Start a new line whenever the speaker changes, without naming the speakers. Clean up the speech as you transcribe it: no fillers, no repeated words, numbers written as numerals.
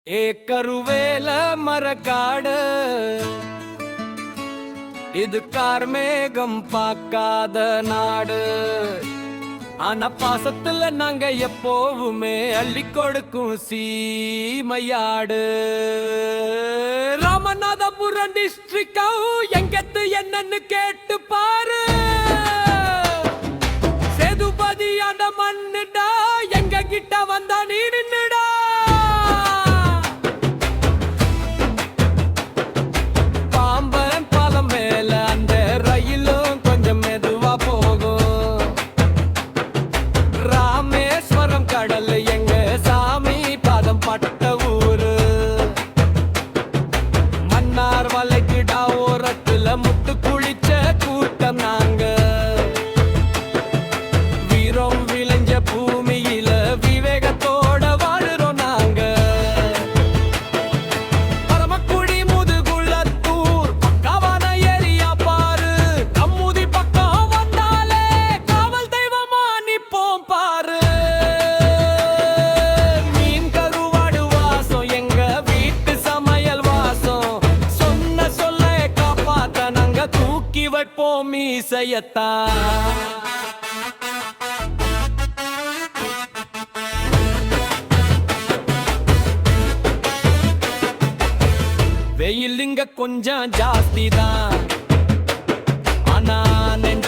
கருவேல மரக்காடு இது கார்மேகம் பார்க்காத நாடு. ஆனா பாசத்துல நாங்க எப்போவுமே அள்ளி கொடுக்கும் சீமையாடு. ராமநாதபுரம் டிஸ்ட்ரிக்ட் எங்கத்து என்னன்னு கேட்டு பாரு. சேதுபதி அந்த மண்ணுடா, எங்க கிட்ட வந்தா நீ நின்னுடா. பாம்பன் பாலம் மேல அந்த ரயிலும் கொஞ்சம் மெதுவா போகும். ராமேஸ்வரம் கடல் எங்க சாமி பாதம் பட்ட ஊரு. மன்னார் வளைகுடா ஓரத்துல முத்து குளிச்ச கூட்டம் நாங்க. வீரம் விளைஞ்ச பூமியில விவேகத்தோட வாழுறோம் நாங்க. பரமக்குடி முதுகுளத்தூர் பக்காவான ஏரியா பாரு. கம்முதி பக்கம் வந்தாலே காவல் தெய்வமா நிப்போம் பாரு. மீன் கருவாடு வாசம் எங்க வீட்டு சமையல் வாசம். சொன்ன சொல்ல காப்பாத்த நாங்க தூக்கி வைப்போம் மீசையத்தான். வெயிலுங்க கொஞ்சம் ஜாஸ்தி தான், ஆனா நெஞ்ச